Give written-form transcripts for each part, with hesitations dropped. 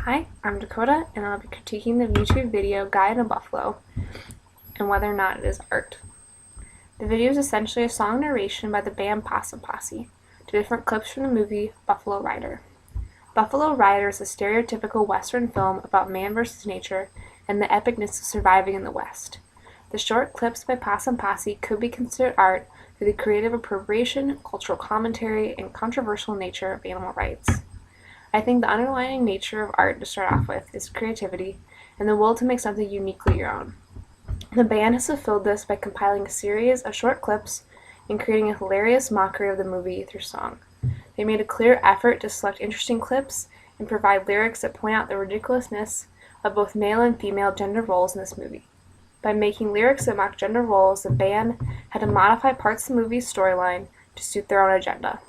Hi, I'm Dakota, and I'll be critiquing the YouTube video Guy and a Buffalo and whether or not it is art. The video is essentially a song narration by the band Possum Posse to different clips from the movie Buffalo Rider. Buffalo Rider is a stereotypical Western film about man versus nature and the epicness of surviving in the West. The short clips by Possum Posse could be considered art through the creative appropriation, cultural commentary, and controversial nature of animal rights. I think the underlying nature of art to start off with is creativity and the will to make something uniquely your own. The band has fulfilled this by compiling a series of short clips and creating a hilarious mockery of the movie through song. They made a clear effort to select interesting clips and provide lyrics that point out the ridiculousness of both male and female gender roles in this movie. By making lyrics that mock gender roles, the band had to modify parts of the movie's storyline to suit their own agenda.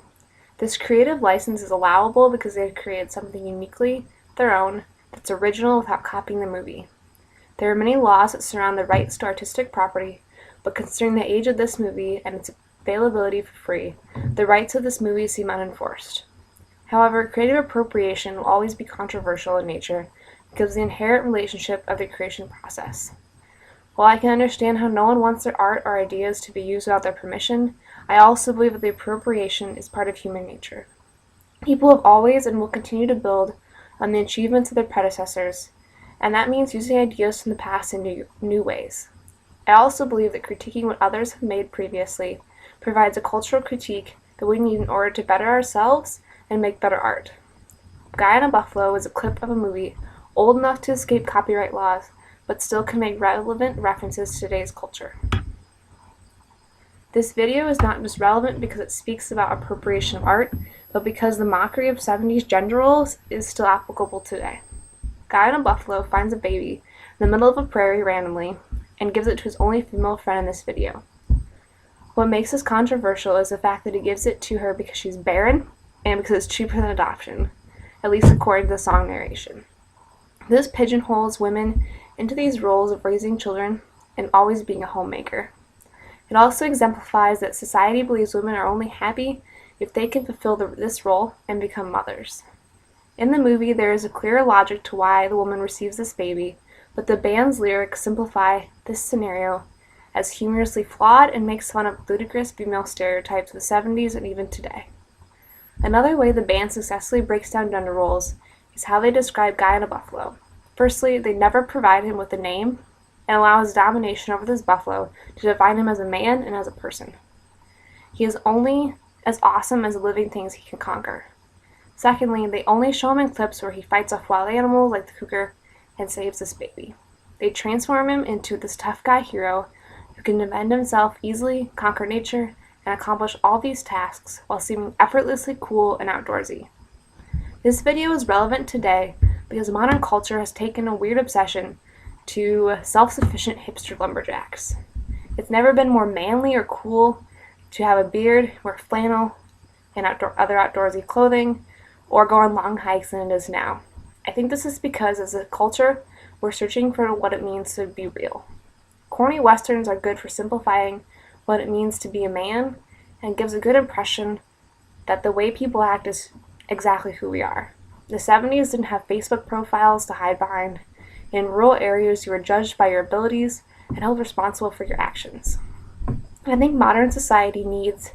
This creative license is allowable because they've created something uniquely their own that's original without copying the movie. There are many laws that surround the rights to artistic property, but considering the age of this movie and its availability for free, the rights of this movie seem unenforced. However, creative appropriation will always be controversial in nature because of the inherent relationship of the creation process. While I can understand how no one wants their art or ideas to be used without their permission, I also believe that the appropriation is part of human nature. People have always and will continue to build on the achievements of their predecessors, and that means using ideas from the past in new ways. I also believe that critiquing what others have made previously provides a cultural critique that we need in order to better ourselves and make better art. Guy and a Buffalo is a clip of a movie old enough to escape copyright laws, but still can make relevant references to today's culture. This video is not just relevant because it speaks about appropriation of art, but because the mockery of 70s gender roles is still applicable today. Guy and a Buffalo finds a baby in the middle of a prairie randomly and gives it to his only female friend in this video. What makes this controversial is the fact that he gives it to her because she's barren and because it's cheaper than adoption, at least according to the song narration. This pigeonholes women into these roles of raising children and always being a homemaker. It also exemplifies that society believes women are only happy if they can fulfill this role and become mothers. In the movie, there is a clear logic to why the woman receives this baby, but the band's lyrics simplify this scenario as humorously flawed and makes fun of ludicrous female stereotypes of the 70s and even today. Another way the band successfully breaks down gender roles is how they describe Guy and a Buffalo. Firstly, they never provide him with a name and allow his domination over this buffalo to define him as a man and as a person. He is only as awesome as the living things he can conquer. Secondly, they only show him in clips where he fights off wild animals like the cougar and saves this baby. They transform him into this tough guy hero who can defend himself easily, conquer nature, and accomplish all these tasks while seeming effortlessly cool and outdoorsy. This video is relevant today because modern culture has taken a weird obsession to self-sufficient hipster lumberjacks. It's never been more manly or cool to have a beard, wear flannel and other outdoorsy clothing, or go on long hikes than it is now. I think this is because as a culture, we're searching for what it means to be real. Corny westerns are good for simplifying what it means to be a man and gives a good impression that the way people act is exactly who we are. The 70s didn't have Facebook profiles to hide behind. In rural areas, you were judged by your abilities and held responsible for your actions. I think modern society needs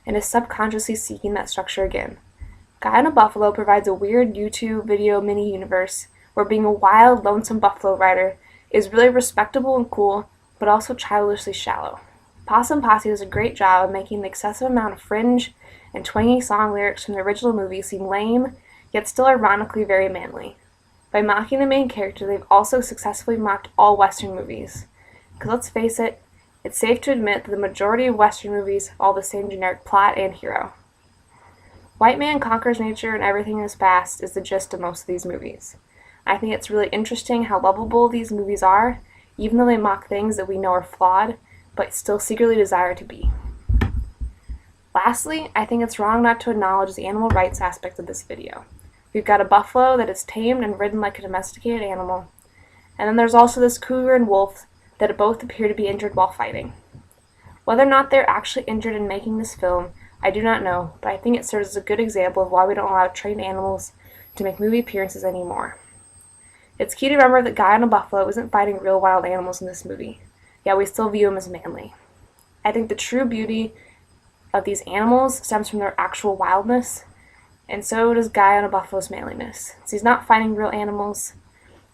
and is subconsciously seeking that structure again. Guy and a Buffalo provides a weird YouTube video mini-universe where being a wild, lonesome buffalo rider is really respectable and cool, but also childishly shallow. Possum Posse does a great job of making the excessive amount of fringe and twangy song lyrics from the original movie seem lame, yet still ironically very manly. By mocking the main character, they've also successfully mocked all Western movies. Because let's face it, it's safe to admit that the majority of Western movies have all the same generic plot and hero. White man conquers nature and everything in his past is the gist of most of these movies. I think it's really interesting how lovable these movies are, even though they mock things that we know are flawed, but still secretly desire to be. Lastly, I think it's wrong not to acknowledge the animal rights aspect of this video. We've got a buffalo that is tamed and ridden like a domesticated animal, and then there's also this cougar and wolf that both appear to be injured while fighting. Whether or not they're actually injured in making this film, I do not know, but I think it serves as a good example of why we don't allow trained animals to make movie appearances anymore. It's key to remember that Guy on a Buffalo isn't fighting real wild animals in this movie, yet we still view him as manly. I think the true beauty of these animals stems from their actual wildness, and so does Guy on a Buffalo's manliness. So he's not fighting real animals,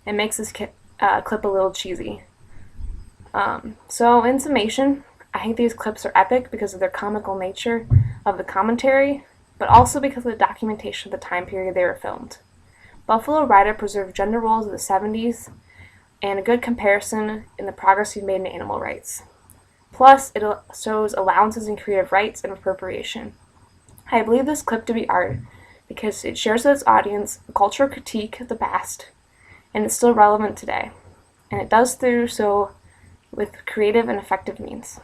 and makes this clip a little cheesy. So in summation, I think these clips are epic because of their comical nature of the commentary, but also because of the documentation of the time period they were filmed. Buffalo Rider preserved gender roles of the 70s and a good comparison in the progress we've made in animal rights. Plus, it shows allowances in creative rights and appropriation. I believe this clip to be art because it shares with its audience a cultural critique of the past, and it's still relevant today. And it does so with creative and effective means.